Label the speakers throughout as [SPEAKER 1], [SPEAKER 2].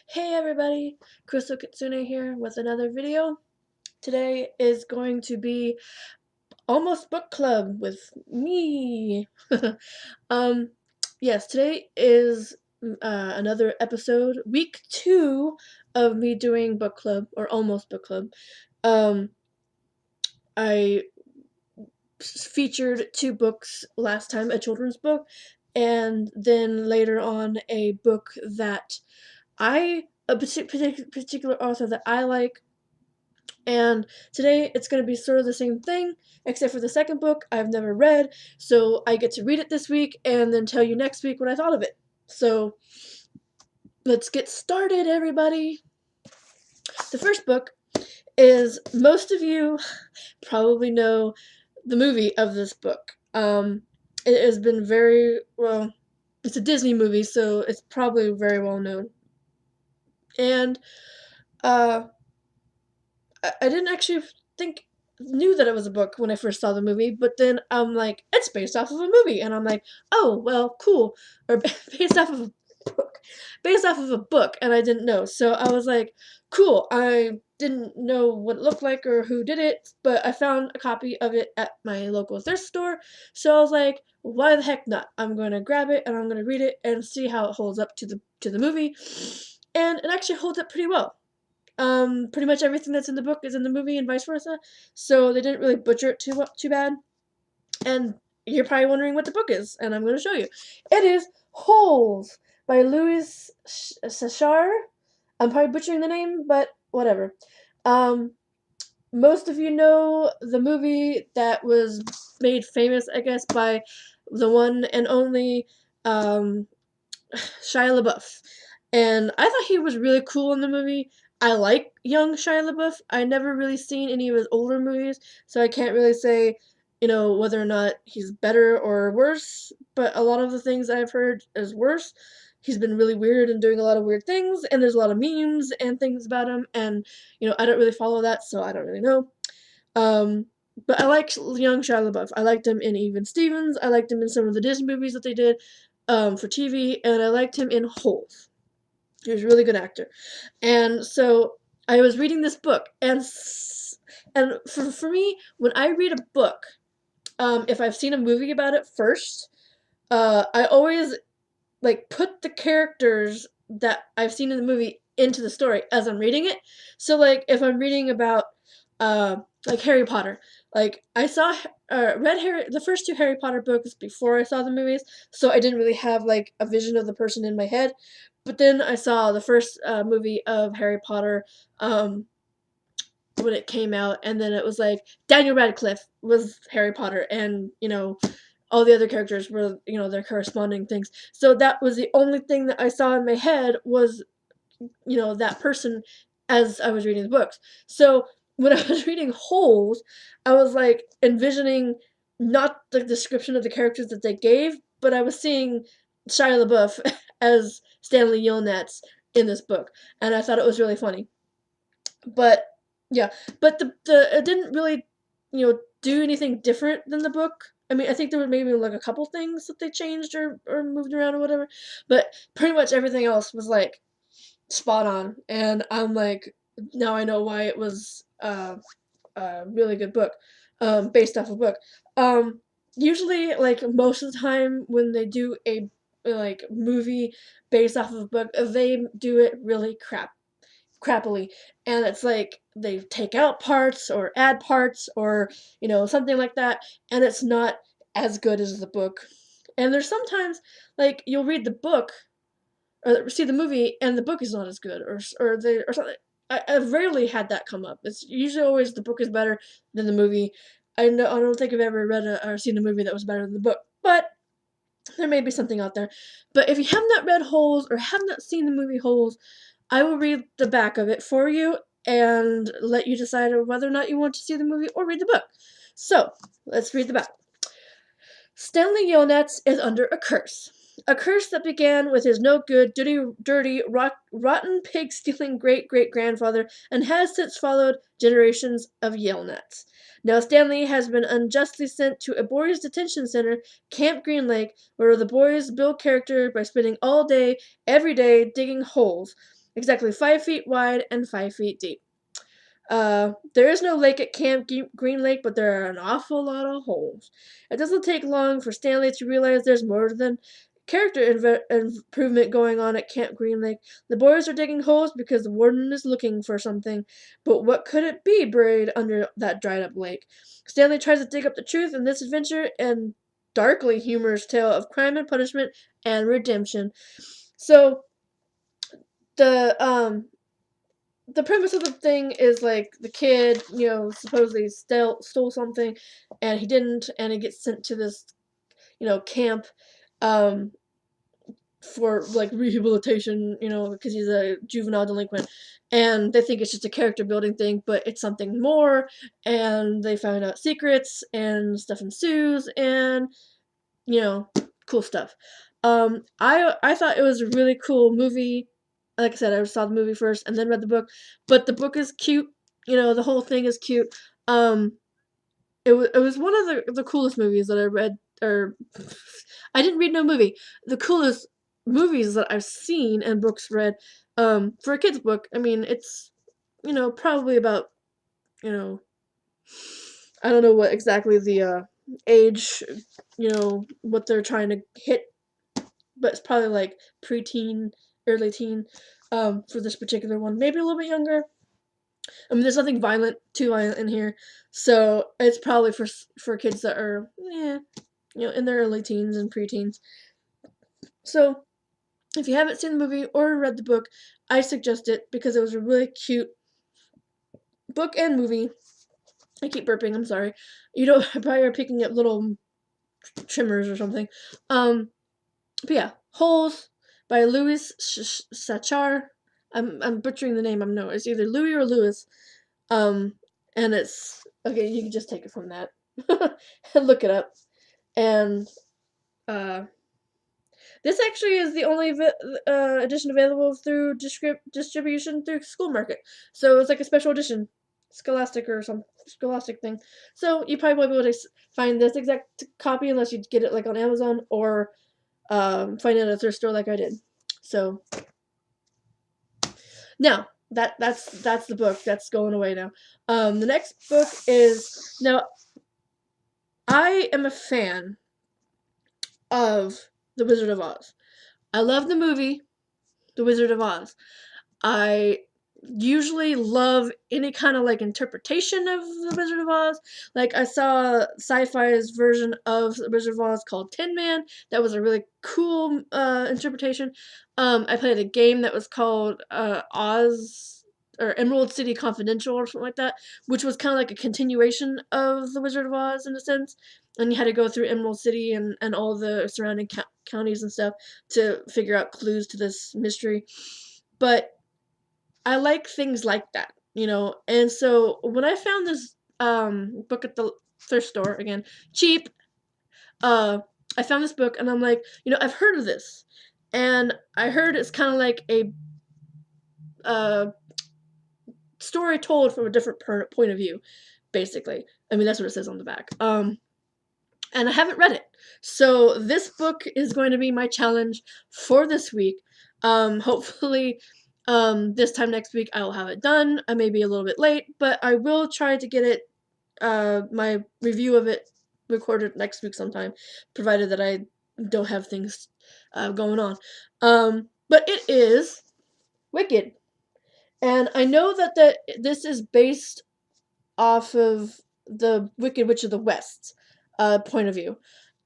[SPEAKER 1] Hey everybody, Crystal Kitsune here with another video. Today is going to be almost book club with me. um, yes, today is another episode, week 2 of me doing book club or almost book club. Um, I featured 2 books last time, a children's book, and then later on a book that a particular author that I like. And today it's going to be sort of the same thing, except for the second book I've never read, so I get to read it this week and then tell you next week what I thought of it. So let's get started, everybody. The first book is, most of you probably know the movie of this book. It has been very, well, it's a Disney movie, so it's probably very well known. And uh, I didn't actually knew that it was a book when I first saw the movie, but then I'm like, it's based off of a movie, and I'm like, oh well, cool, or based off of a book, and I didn't know, so I was like, cool. I didn't know what it looked like or who did it, but I found a copy of it at my local thrift store, so I was like, why the heck not? I'm going to grab it and I'm going to read it and see how it holds up to the movie, and it actually holds up pretty well. Pretty much everything that's in the book is in the movie and vice versa, so they didn't really butcher it too bad. And you're probably wondering what the book is, and I'm going to show you. It is Holes by Louis Sachar. I'm probably butchering the name, but whatever. Um, Most of you know the movie that was made famous, I guess, by the one and only Shia LaBeouf. And I thought he was really cool in the movie. I like young Shia LaBeouf. I never really seen any of his older movies, so I can't really say, whether or not he's better or worse, but a lot of the things I've heard is worse. He's been really weird and doing a lot of weird things, and there's a lot of memes and things about him, and, I don't really follow that, so I don't really know. But I like young Shia LaBeouf. I liked him in Even Stevens. I liked him in some of the Disney movies that they did for TV, and I liked him in Holes. He was a really good actor. And so I was reading this book, and for me, when I read a book, if I've seen a movie about it first, I always like put the characters that I've seen in the movie into the story as I'm reading it. So like if I'm reading about like Harry Potter, like I saw read the first 2 Harry Potter books before I saw the movies, so I didn't really have like a vision of the person in my head. But then I saw the first movie of Harry Potter when it came out, and then it was like Daniel Radcliffe was Harry Potter, and all the other characters were their corresponding things. So that was the only thing that I saw in my head was that person as I was reading the books. So when I was reading Holes, I was like envisioning not the description of the characters that they gave, but I was seeing Shia LaBeouf as Stanley Yelnats in this book, and I thought it was really funny. But yeah, but the it didn't really do anything different than the book. I mean, I think there were maybe like a couple things that they changed or moved around or whatever, but pretty much everything else was like spot on, and I'm like, now I know why it was a really good book, based off a book. Usually, like most of the time when they do a like movie based off of a book, they do it really crappily, and it's like they take out parts or add parts or something like that, and it's not as good as the book. And there's sometimes like you'll read the book or see the movie and the book is not as good or something. I've rarely had that come up. It's usually always the book is better than the movie. I don't think I've ever read or seen a movie that was better than the book, but there may be something out there. But if you have not read Holes or have not seen the movie Holes, I will read the back of it for you and let you decide whether or not you want to see the movie or read the book. So, let's read the back. Stanley Yelnats is under a curse. A curse that began with his no-good, dirty, rotten, pig-stealing great-great-grandfather and has since followed generations of Yelnats. Now Stanley has been unjustly sent to a boys' detention center, Camp Green Lake, where the boys build character by spending all day, every day, digging holes. exactly 5 feet wide and 5 feet deep. There is no lake at Camp Green Lake, but there are an awful lot of holes. It doesn't take long for Stanley to realize there's more than character improvement going on at Camp Green Lake. The boys are digging holes because the warden is looking for something, but what could it be buried under that dried up lake? Stanley tries to dig up the truth in this adventure and darkly humorous tale of crime and punishment and redemption. So the the premise of the thing is like the kid, supposedly stole something, and he didn't, and he gets sent to this, camp, um, for like rehabilitation, because he's a juvenile delinquent, and they think it's just a character building thing, but it's something more, and they find out secrets, and stuff ensues, and you know, cool stuff. I thought it was a really cool movie. Like I said, I saw the movie first and then read the book, but the book is cute. The whole thing is cute. Um, it was one of the coolest movies that I read, or I didn't read no movie. The coolest movies that I've seen and books read. For a kid's book, I mean, it's probably about you know I don't know what exactly the age, what they're trying to hit, but it's probably like preteen, early teen, for this particular one. Maybe a little bit younger. I mean, there's nothing too violent in here, so it's probably for kids that are, in their early teens and preteens. So, if you haven't seen the movie or read the book, I suggest it because it was a really cute book and movie. I keep burping. I'm sorry. Probably are picking up little trimmers or something. But yeah, Holes by Louis Sachar. I'm butchering the name. No, it's either Louis or Louis. And it's okay. You can just take it from that and look it up. And this actually is the only edition available through distribution through School Market. So it's like a special edition, Scholastic or some Scholastic thing. So you probably won't be able to find this exact copy unless you get it like on Amazon or find it at a thrift store like I did. So now that's the book that's going away now. The next book is now. I am a fan of The Wizard of Oz. I love the movie The Wizard of Oz. I usually love any kind of like interpretation of The Wizard of Oz. Like I saw Sci-Fi's version of The Wizard of Oz called Tin Man. That was a really cool interpretation. I played a game that was called Oz or Emerald City Confidential or something like that, which was kind of like a continuation of The Wizard of Oz in a sense. And you had to go through Emerald City and all the surrounding counties and stuff to figure out clues to this mystery. But I like things like that, And so when I found this book at the thrift store, again, cheap, I found this book and I'm like, I've heard of this. And I heard it's kind of like a story told from a different point of view, basically. I mean, that's what it says on the back. And I haven't read it. So this book is going to be my challenge for this week. Hopefully, this time next week I will have it done. I may be a little bit late, but I will try to get it, my review of it recorded next week sometime, provided that I don't have things going on. But it is Wicked. And I know that this is based off of the Wicked Witch of the West point of view.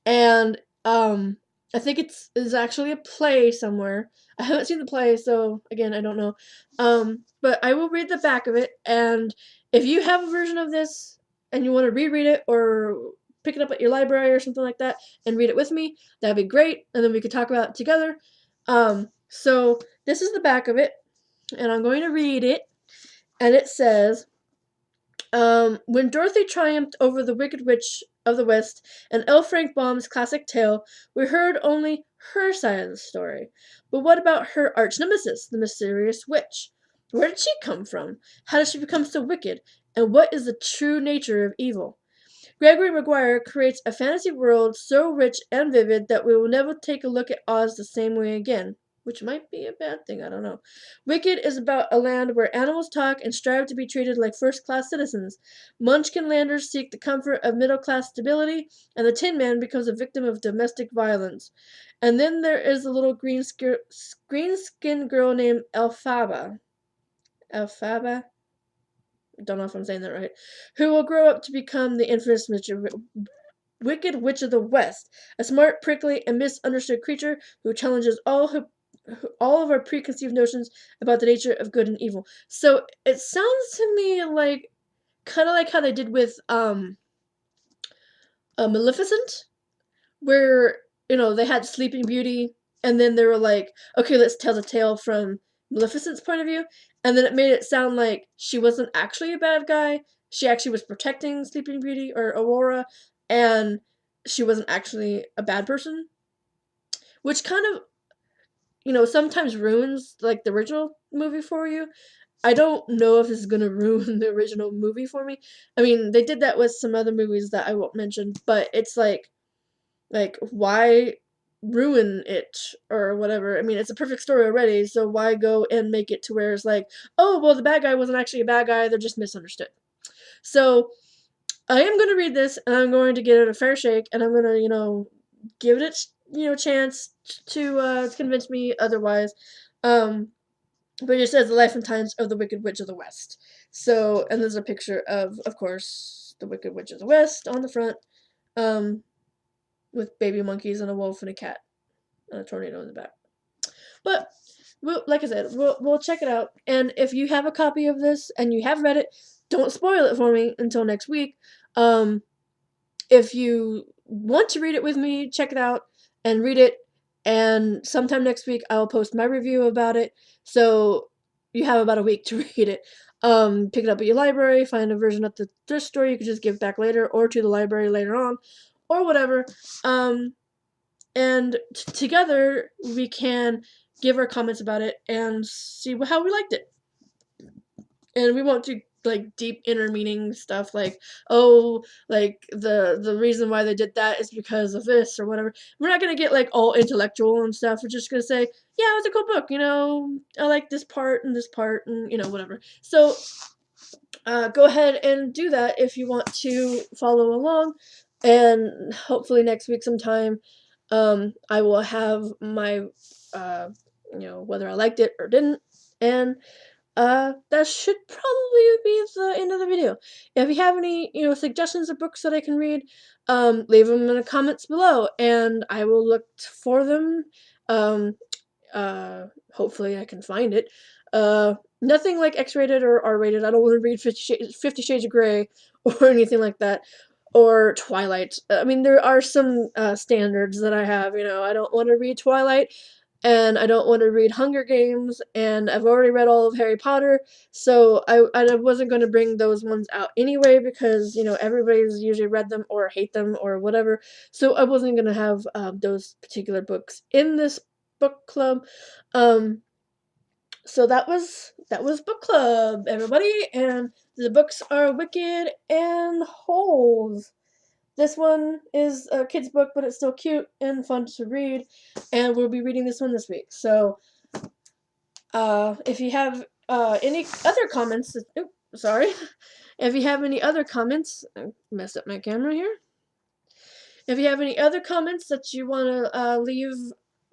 [SPEAKER 1] And I think it's actually a play somewhere. I haven't seen the play, so again, I don't know. But I will read the back of it, and if you have a version of this and you want to reread it or pick it up at your library or something like that and read it with me, that'd be great, and then we could talk about it together. So this is the back of it, and I'm going to read it, and it says, when Dorothy triumphed over the Wicked Witch of the West and L. Frank Baum's classic tale, we heard only her side of the story. But what about her arch nemesis, the mysterious witch? Where did she come from? How did she become so wicked? And what is the true nature of evil? Gregory Maguire creates a fantasy world so rich and vivid that we will never take a look at Oz the same way again. which might be a bad thing, I don't know. Wicked is about a land where animals talk and strive to be treated like first-class citizens. Munchkinlanders seek the comfort of middle-class stability, and the Tin Man becomes a victim of domestic violence. And then there is a little green-skinned girl named Elphaba. Elphaba? Don't know if I'm saying that right. Who will grow up to become the infamous Wicked Witch of the West, a smart, prickly, and misunderstood creature who challenges all of our preconceived notions about the nature of good and evil. So it sounds to me like kind of like how they did with Maleficent, where they had Sleeping Beauty, and then they were like, okay, let's tell the tale from Maleficent's point of view, and then it made it sound like she wasn't actually a bad guy. She actually was protecting Sleeping Beauty or Aurora, and she wasn't actually a bad person, which kind of sometimes ruins like the original movie for you. I don't know if this is gonna ruin the original movie for me. I mean, they did that with some other movies that I won't mention, but it's like why ruin it or whatever? I mean, it's a perfect story already, so why go and make it to where it's like, oh, well, the bad guy wasn't actually a bad guy, they're just misunderstood. So I am gonna read this and I'm going to give it a fair shake and I'm gonna, give it chance to convince me otherwise. But it says the life and times of the Wicked Witch of the West. So, and there's a picture of course, the Wicked Witch of the West on the front, with baby monkeys and a wolf and a cat and a tornado in the back. But like I said, we'll check it out. And if you have a copy of this and you have read it, don't spoil it for me until next week. If you want to read it with me, check it out and read it. And sometime next week, I'll post my review about it. So you have about a week to read it. Pick it up at your library, find a version at the thrift store. You can just give back later or to the library later on or whatever. And together we can give our comments about it and see how we liked it. And we won't do like deep inner meaning stuff like, oh, like the reason why they did that is because of this or whatever. We're not gonna get like all intellectual and stuff. We're just gonna say, yeah, it was a cool book, I like this part and whatever. So go ahead and do that if you want to follow along, and hopefully next week sometime I will have my whether I liked it or didn't, and that should probably be the end of the video. If you have any, suggestions of books that I can read, leave them in the comments below, and I will look for them. Hopefully I can find it. Nothing like X-rated or R-rated. I don't want to read 50 Shades of Grey or anything like that. Or Twilight. I mean, there are some standards that I have, I don't want to read Twilight, and I don't want to read Hunger Games, and I've already read all of Harry Potter, so I wasn't going to bring those ones out anyway, because, everybody's usually read them or hate them or whatever, so I wasn't going to have those particular books in this book club. So that was book club, everybody, and the books are Wicked and Holes. This one is a kid's book, but it's still cute and fun to read, and we'll be reading this one this week. So, if you have any other comments, sorry, if you have any other comments, I messed up my camera here. If you have any other comments that you want to leave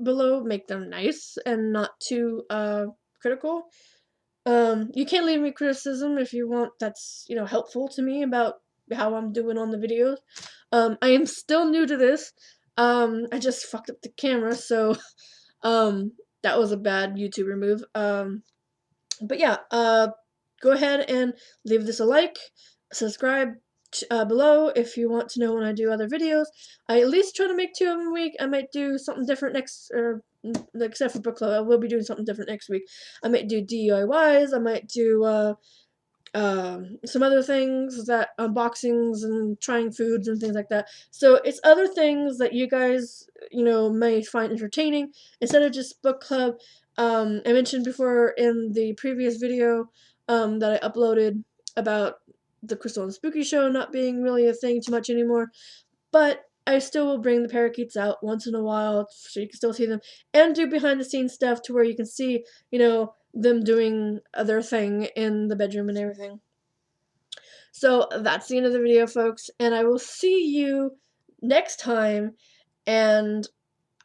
[SPEAKER 1] below, make them nice and not too critical. You can leave me criticism if you want. That's helpful to me about how I'm doing on the videos. I am still new to this. I just fucked up the camera, so that was a bad YouTuber move. But yeah, go ahead and leave this a like, subscribe below if you want to know when I do other videos. I at least try to make 2 of them a week. I might do something different next, or except for book club, I will be doing something different next week. I might do DIYs. I might do some other things, that unboxings and trying foods and things like that. So it's other things that you guys may find entertaining instead of just book club. I mentioned before in the previous video that I uploaded about the Crystal and Spooky show not being really a thing too much anymore, but I still will bring the parakeets out once in a while so you can still see them, and do behind the scenes stuff to where you can see, them doing their thing in the bedroom and everything. So that's the end of the video, folks, and I will see you next time, and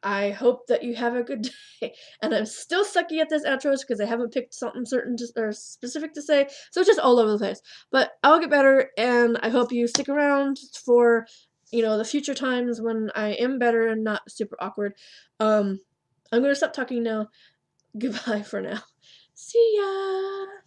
[SPEAKER 1] I hope that you have a good day. And I'm still sucky at this outros because I haven't picked something certain or specific to say, so it's just all over the place. But I'll get better, and I hope you stick around for, the future times when I am better and not super awkward. I'm gonna stop talking now. Goodbye for now. See ya!